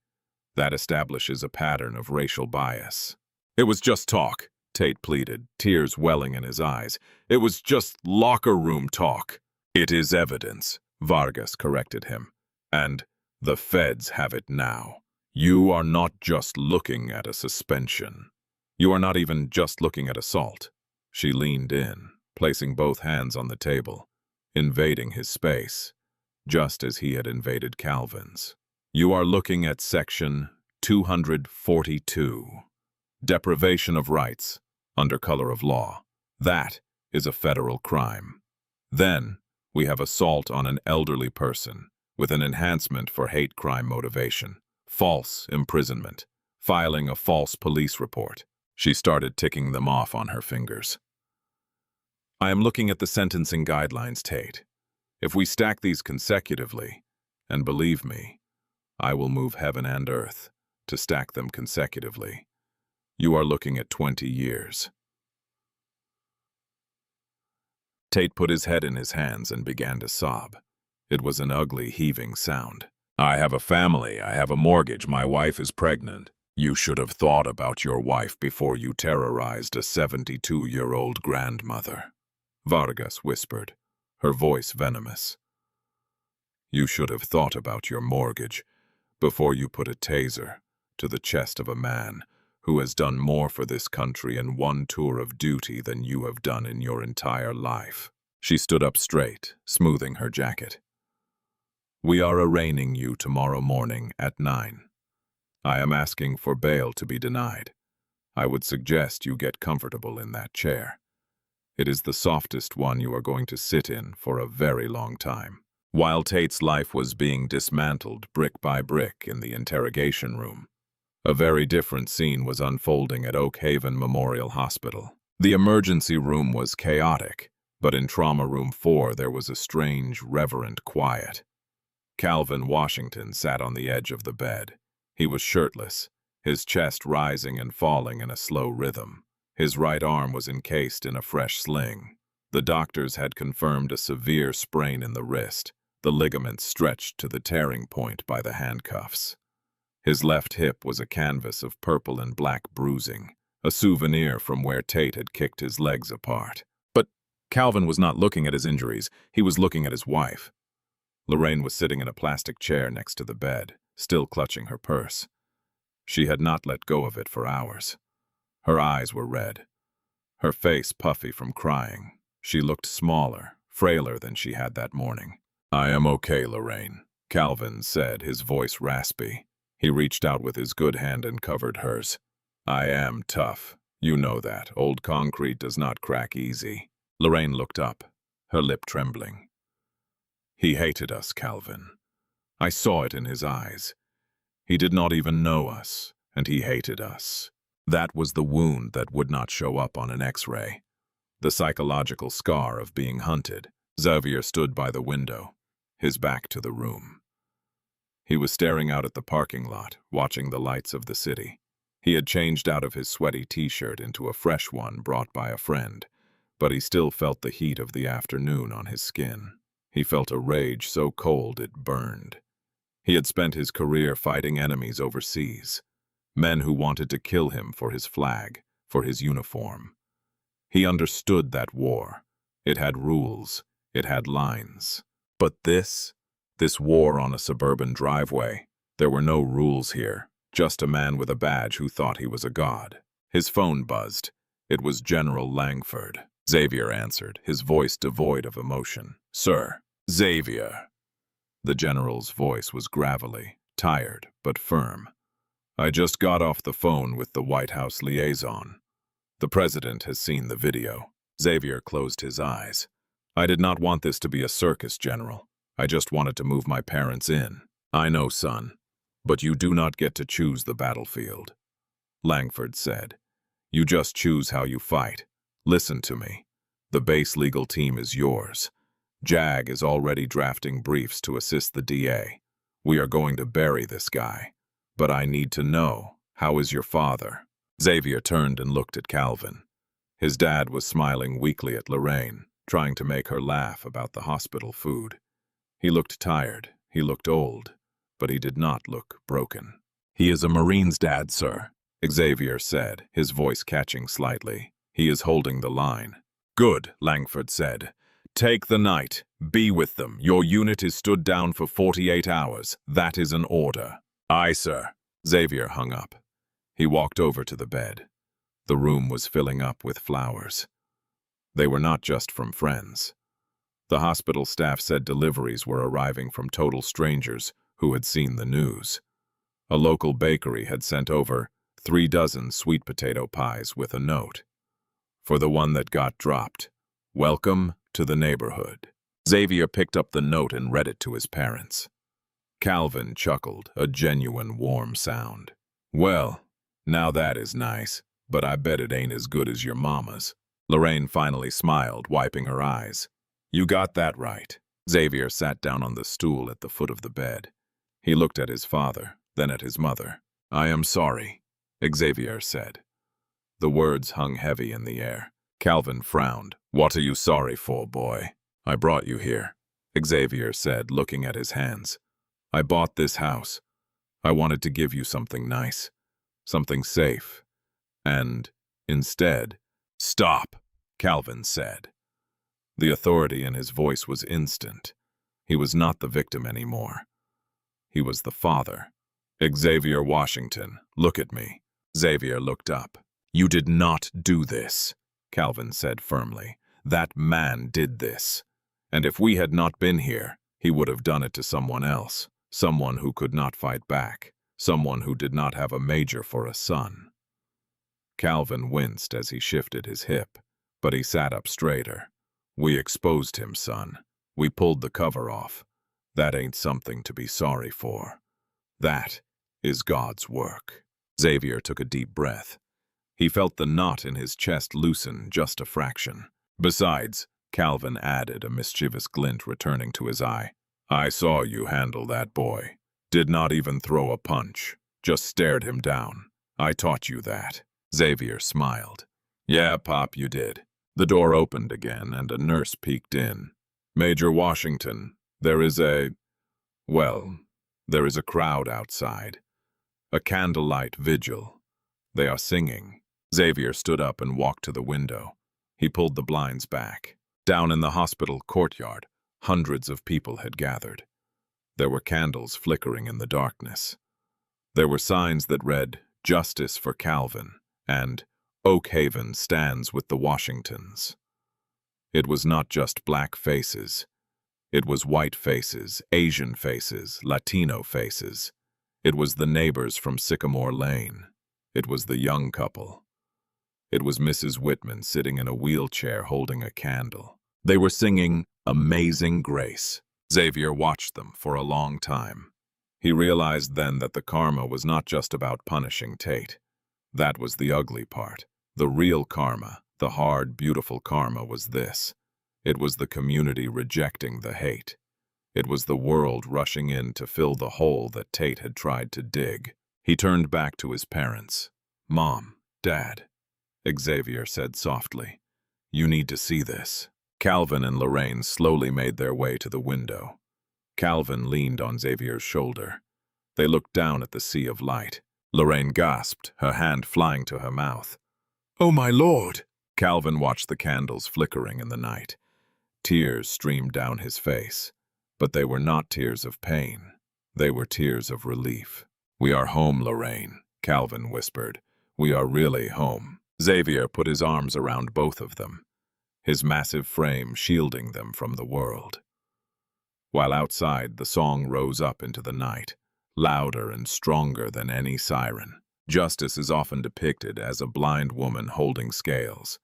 S1: That establishes a pattern of racial bias." "It was just talk," Tate pleaded, tears welling in his eyes. "It was just locker room talk." "It is evidence," Vargas corrected him. "And the feds have it now. You are not just looking at a suspension. You are not even just looking at assault." She leaned in, placing both hands on the table, invading his space, just as he had invaded Calvin's. "You are looking at Section 242, deprivation of rights under color of law. That is a federal crime. Then we have assault on an elderly person with an enhancement for hate crime motivation, false imprisonment, filing a false police report." She started ticking them off on her fingers. "I am looking at the sentencing guidelines, Tate. If we stack these consecutively, and believe me, I will move heaven and earth to stack them consecutively, you are looking at 20 years. Tate put his head in his hands and began to sob. It was an ugly, heaving sound. "I have a family, I have a mortgage, my wife is pregnant. You should have thought about your wife before you terrorized a 72-year-old grandmother," Vargas whispered, her voice venomous. "You should have thought about your mortgage before you put a taser to the chest of a man who has done more for this country in one tour of duty than you have done in your entire life." She stood up straight, smoothing her jacket. "We are arraigning you tomorrow morning at 9. I am asking for bail to be denied. I would suggest you get comfortable in that chair. It is the softest one you are going to sit in for a very long time." While Tate's life was being dismantled brick by brick in the interrogation room, a very different scene was unfolding at Oak Haven Memorial Hospital. The emergency room was chaotic, but in Trauma Room 4 there was a strange, reverent quiet. Calvin Washington sat on the edge of the bed. He was shirtless, his chest rising and falling in a slow rhythm. His right arm was encased in a fresh sling. The doctors had confirmed a severe sprain in the wrist, the ligaments stretched to the tearing point by the handcuffs. His left hip was a canvas of purple and black bruising, a souvenir from where Tate had kicked his legs apart. But Calvin was not looking at his injuries, he was looking at his wife. Lorraine was sitting in a plastic chair next to the bed, still clutching her purse. She had not let go of it for hours. Her eyes were red. her face puffy from crying. She looked smaller, frailer than she had that morning. "I am okay, Lorraine," Calvin said, his voice raspy. He reached out with his good hand and covered hers. "I am tough. You know that. Old concrete does not crack easy." Lorraine looked up, her lip trembling. "He hated us, Calvin. I saw it in his eyes. He did not even know us, and he hated us." That was the wound that would not show up on an X-ray. The psychological scar of being hunted. Xavier stood by the window, his back to the room. He was staring out at the parking lot, watching the lights of the city. He had changed out of his sweaty t-shirt into a fresh one brought by a friend, but he still felt the heat of the afternoon on his skin. He felt a rage so cold it burned. He had spent his career fighting enemies overseas, men who wanted to kill him for his flag, for his uniform. He understood that war. It had rules, it had lines. But this war on a suburban driveway, there were no rules here, just a man with a badge who thought he was a god. His phone buzzed. It was General Langford. Xavier answered, his voice devoid of emotion. "Sir." "Xavier." The general's voice was gravelly, tired, but firm. "I just got off the phone with the White House liaison. The president has seen the video." Xavier closed his eyes. "I did not want this to be a circus, General. I just wanted to move my parents in." "I know, son, but you do not get to choose the battlefield," Langford said. "You just choose how you fight. Listen to me. The base legal team is yours. JAG is already drafting briefs to assist the DA. We are going to bury this guy. But I need to know, how is your father?" Xavier turned and looked at Calvin. His dad was smiling weakly at Lorraine, trying to make her laugh about the hospital food. He looked tired, he looked old, but he did not look broken. "He is a Marine's dad, sir," Xavier said, his voice catching slightly. "He is holding the line." "Good," Langford said. "Take the night. Be with them. Your unit is stood down for 48 hours. That is an order." "Aye, sir." Xavier hung up. He walked over to the bed. The room was filling up with flowers. They were not just from friends. The hospital staff said deliveries were arriving from total strangers who had seen the news. A local bakery had sent over 3 dozen sweet potato pies with a note. "For the one that got dropped, welcome to the neighborhood." Xavier picked up the note and read it to his parents. Calvin chuckled, a genuine warm sound. "Well, now that is nice, but I bet it ain't as good as your mama's." Lorraine finally smiled, wiping her eyes. "You got that right." Xavier sat down on the stool at the foot of the bed. He looked at his father, then at his mother. "I am sorry," Xavier said. The words hung heavy in the air. Calvin frowned. "What are you sorry for, boy?" "I brought you here," Xavier said, looking at his hands. "I bought this house. I wanted to give you something nice, something safe. And, instead—" "Stop," Calvin said. The authority in his voice was instant. He was not the victim anymore. He was the father. "Xavier Washington, look at me." Xavier looked up. "You did not do this," Calvin said firmly. "That man did this. And if we had not been here, he would have done it to someone else, someone who could not fight back, someone who did not have a major for a son." Calvin winced as he shifted his hip, but he sat up straighter. "We exposed him, son. We pulled the cover off. That ain't something to be sorry for. That is God's work." Xavier took a deep breath. He felt the knot in his chest loosen just a fraction. "Besides," Calvin added, a mischievous glint returning to his eye, "I saw you handle that boy. Did not even throw a punch. Just stared him down. I taught you that." Xavier smiled. "Yeah, Pop, you did." The door opened again, and a nurse peeked in. "Major Washington, there is a crowd outside. A candlelight vigil. They are singing." Xavier stood up and walked to the window. He pulled the blinds back. Down in the hospital courtyard, hundreds of people had gathered. There were candles flickering in the darkness. There were signs that read, "Justice for Calvin," and Oak Haven stands with the Washingtons. It was not just black faces. It was white faces, Asian faces, Latino faces. It was the neighbors from Sycamore Lane. It was the young couple. It was Mrs. Whitman sitting in a wheelchair holding a candle. They were singing Amazing Grace. Xavier watched them for a long time. He realized then that the karma was not just about punishing Tate. That was the ugly part. The real karma, the hard, beautiful karma was this. It was the community rejecting the hate. It was the world rushing in to fill the hole that Tate had tried to dig. He turned back to his parents. "Mom, Dad," Xavier said softly, "you need to see this." Calvin and Lorraine slowly made their way to the window. Calvin leaned on Xavier's shoulder. They looked down at the sea of light. Lorraine gasped, her hand flying to her mouth. "Oh, my Lord!" Calvin watched the candles flickering in the night. Tears streamed down his face, but they were not tears of pain. They were tears of relief. "We are home, Lorraine," Calvin whispered. "We are really home." Xavier put his arms around both of them, his massive frame shielding them from the world. While outside, the song rose up into the night, louder and stronger than any siren. Justice is often depicted as a blind woman holding scales,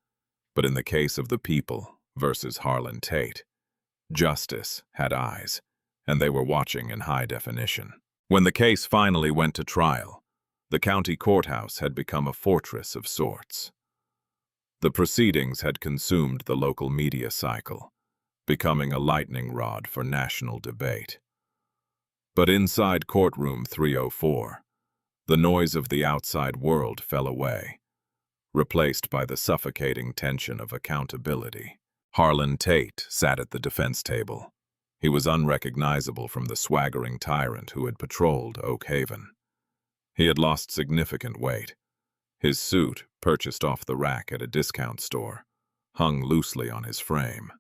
S1: but in the case of the people versus Harlan Tate, justice had eyes, and they were watching in high definition. When the case finally went to trial, the county courthouse had become a fortress of sorts. The proceedings had consumed the local media cycle, becoming a lightning rod for national debate. But inside courtroom 304, the noise of the outside world fell away, replaced by the suffocating tension of accountability. Harlan Tate sat at the defense table. He was unrecognizable from the swaggering tyrant who had patrolled Oak Haven. He had lost significant weight. His suit, purchased off the rack at a discount store, hung loosely on his frame.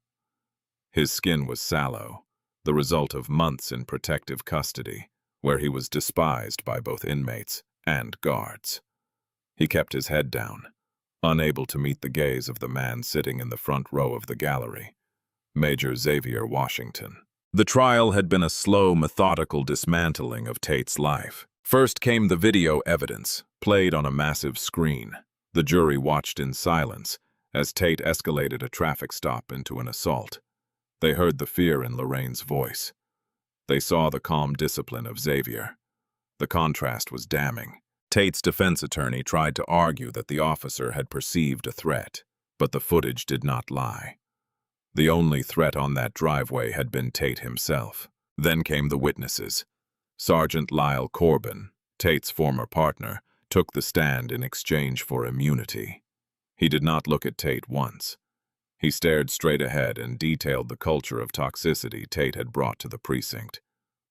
S1: His skin was sallow, the result of months in protective custody, where he was despised by both inmates and guards. He kept his head down, unable to meet the gaze of the man sitting in the front row of the gallery, Major Xavier Washington. The trial had been a slow, methodical dismantling of Tate's life. First came the video evidence, played on a massive screen. The jury watched in silence as Tate escalated a traffic stop into an assault. They heard the fear in Lorraine's voice. They saw the calm discipline of Xavier. The contrast was damning. Tate's defense attorney tried to argue that the officer had perceived a threat, but the footage did not lie. The only threat on that driveway had been Tate himself. Then came the witnesses. Sergeant Lyle Corbin, Tate's former partner, took the stand in exchange for immunity. He did not look at Tate once. He stared straight ahead and detailed the culture of toxicity Tate had brought to the precinct.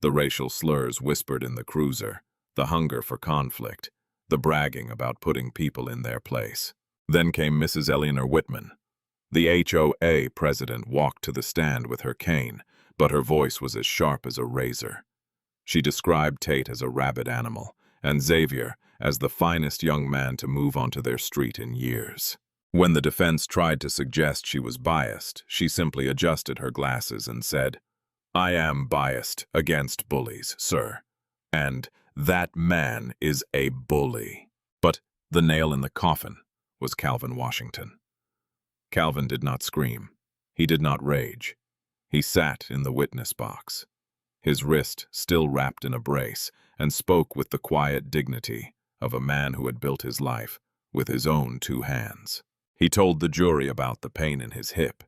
S1: The racial slurs whispered in the cruiser, the hunger for conflict, the bragging about putting people in their place. Then came Mrs. Eleanor Whitman. The HOA president walked to the stand with her cane, but her voice was as sharp as a razor. She described Tate as a rabid animal, and Xavier as the finest young man to move onto their street in years. When the defense tried to suggest she was biased, she simply adjusted her glasses and said, "I am biased against bullies, sir. And that man is a bully." But the nail in the coffin was Calvin Washington. Calvin did not scream. He did not rage. He sat in the witness box, his wrist still wrapped in a brace, and spoke with the quiet dignity of a man who had built his life with his own 2 hands. He told the jury about the pain in his hip.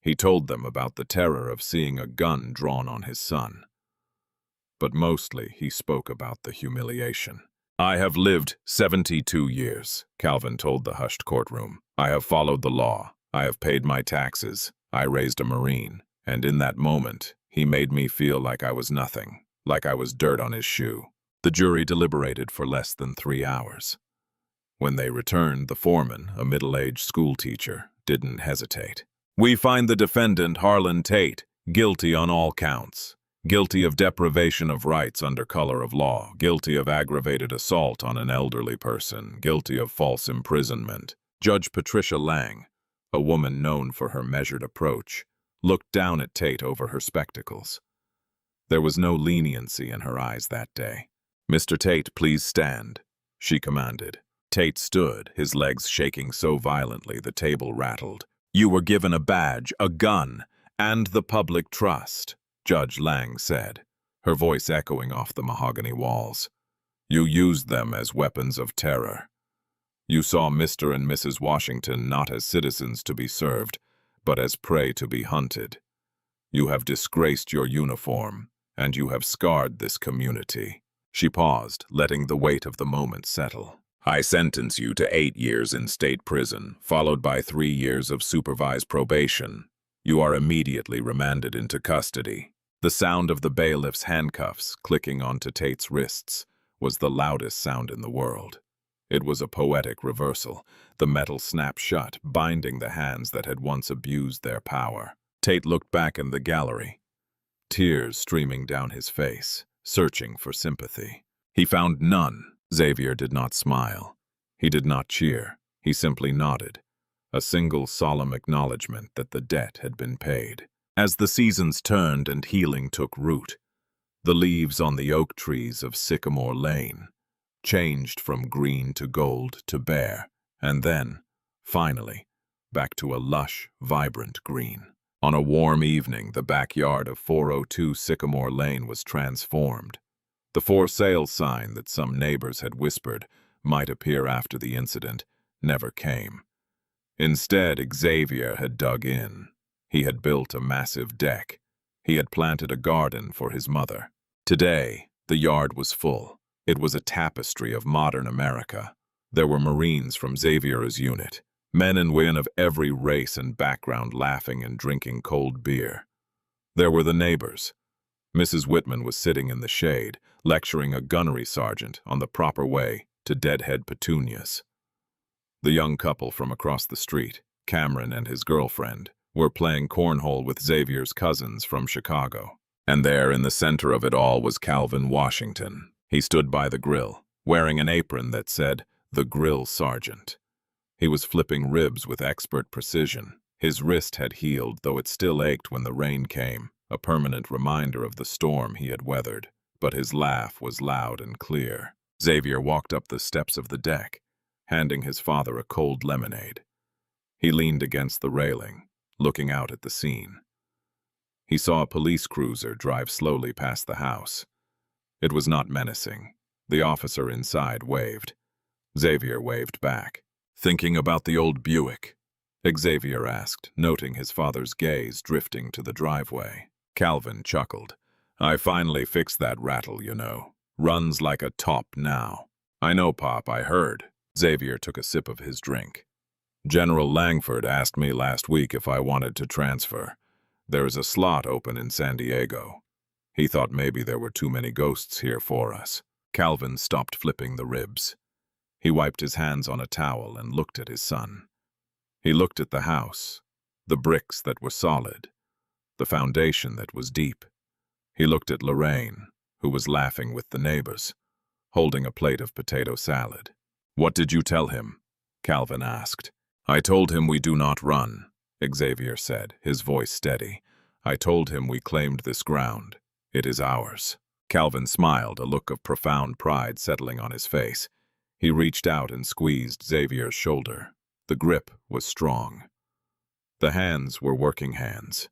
S1: He told them about the terror of seeing a gun drawn on his son. But mostly he spoke about the humiliation. "I have lived 72 years, Calvin told the hushed courtroom. "I have followed the law. I have paid my taxes. I raised a Marine, and in that moment, he made me feel like I was nothing, like I was dirt on his shoe." The jury deliberated for less than 3 hours. When they returned, the foreman, a middle-aged schoolteacher, didn't hesitate. "We find the defendant, Harlan Tate, guilty on all counts. Guilty of deprivation of rights under color of law, guilty of aggravated assault on an elderly person, guilty of false imprisonment, Judge Patricia Lang, a woman known for her measured approach, looked down at Tate over her spectacles. There was no leniency in her eyes that day. "Mr. Tate, please stand," she commanded. Tate stood, his legs shaking so violently the table rattled. "You were given a badge, a gun, and the public trust," Judge Lang said, her voice echoing off the mahogany walls. "You used them as weapons of terror. You saw Mr. and Mrs. Washington not as citizens to be served, but as prey to be hunted. You have disgraced your uniform, and you have scarred this community." She paused, letting the weight of the moment settle. "I sentence you to 8 years in state prison, followed by 3 years of supervised probation. You are immediately remanded into custody." The sound of the bailiff's handcuffs clicking onto Tate's wrists was the loudest sound in the world. It was a poetic reversal. The metal snapped shut, binding the hands that had once abused their power. Tate looked back in the gallery, tears streaming down his face, searching for sympathy. He found none. Xavier did not smile. He did not cheer. He simply nodded, a single solemn acknowledgement that the debt had been paid. As the seasons turned and healing took root, the leaves on the oak trees of Sycamore Lane changed from green to gold to bare, and then, finally, back to a lush, vibrant green. On a warm evening, the backyard of 402 Sycamore Lane was transformed. The for sale sign that some neighbors had whispered might appear after the incident never came. Instead, Xavier had dug in. He had built a massive deck. He had planted a garden for his mother. Today, the yard was full. It was a tapestry of modern America. There were Marines from Xavier's unit, men and women of every race and background laughing and drinking cold beer. There were the neighbors. Mrs. Whitman was sitting in the shade, lecturing a gunnery sergeant on the proper way to deadhead petunias. The young couple from across the street, Cameron and his girlfriend, were playing cornhole with Xavier's cousins from Chicago. And there, in the center of it all, was Calvin Washington. He stood by the grill, wearing an apron that said, "The Grill Sergeant." He was flipping ribs with expert precision. His wrist had healed, though it still ached when the rain came, a permanent reminder of the storm he had weathered. But his laugh was loud and clear. Xavier walked up the steps of the deck, handing his father a cold lemonade. He leaned against the railing, looking out at the scene. He saw a police cruiser drive slowly past the house. It was not menacing. The officer inside waved. Xavier waved back. "Thinking about the old Buick?" Xavier asked, noting his father's gaze drifting to the driveway. Calvin chuckled. "I finally fixed that rattle, you know. Runs like a top now." "I know, Pop, I heard." Xavier took a sip of his drink. "General Langford asked me last week if I wanted to transfer. There is a slot open in San Diego. He thought maybe there were too many ghosts here for us." Calvin stopped flipping the ribs. He wiped his hands on a towel and looked at his son. He looked at the house, the bricks that were solid, the foundation that was deep. He looked at Lorraine, who was laughing with the neighbors, holding a plate of potato salad. "What did you tell him?" Calvin asked. "I told him we do not run," Xavier said, his voice steady. "I told him we claimed this ground. It is ours." Calvin smiled, a look of profound pride settling on his face. He reached out and squeezed Xavier's shoulder. The grip was strong. The hands were working hands.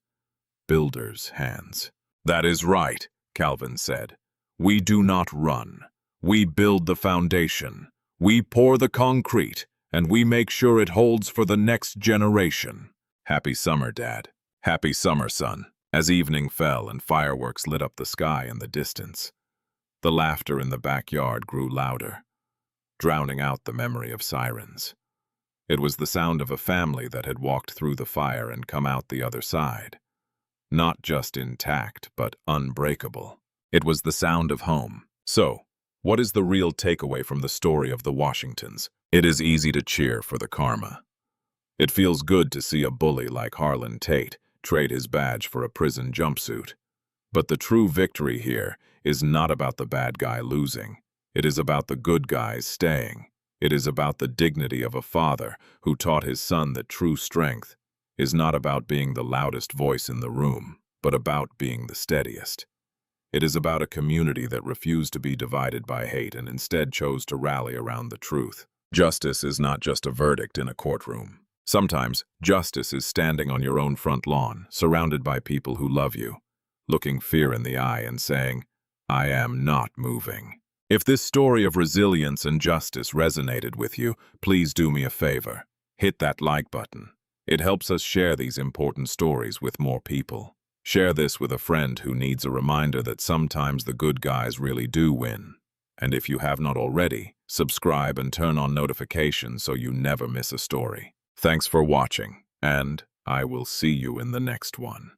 S1: Builders' hands. "That is right," Calvin said. "We do not run. We build the foundation. We pour the concrete, and we make sure it holds for the next generation." "Happy summer, Dad." "Happy summer, son." As evening fell and fireworks lit up the sky in the distance, the laughter in the backyard grew louder, drowning out the memory of sirens. It was the sound of a family that had walked through the fire and come out the other side. Not just intact, but unbreakable. It was the sound of home. So, what is the real takeaway from the story of the Washingtons? It is easy to cheer for the karma. It feels good to see a bully like Harlan Tate trade his badge for a prison jumpsuit. But the true victory here is not about the bad guy losing. It is about the good guys staying. It is about the dignity of a father who taught his son that true strength is not about being the loudest voice in the room, but about being the steadiest. It is about a community that refused to be divided by hate and instead chose to rally around the truth. Justice is not just a verdict in a courtroom. Sometimes, justice is standing on your own front lawn, surrounded by people who love you, looking fear in the eye and saying, "I am not moving." If this story of resilience and justice resonated with you, please do me a favor. Hit that like button. It helps us share these important stories with more people. Share this with a friend who needs a reminder that sometimes the good guys really do win. And if you have not already, subscribe and turn on notifications so you never miss a story. Thanks for watching, and I will see you in the next one.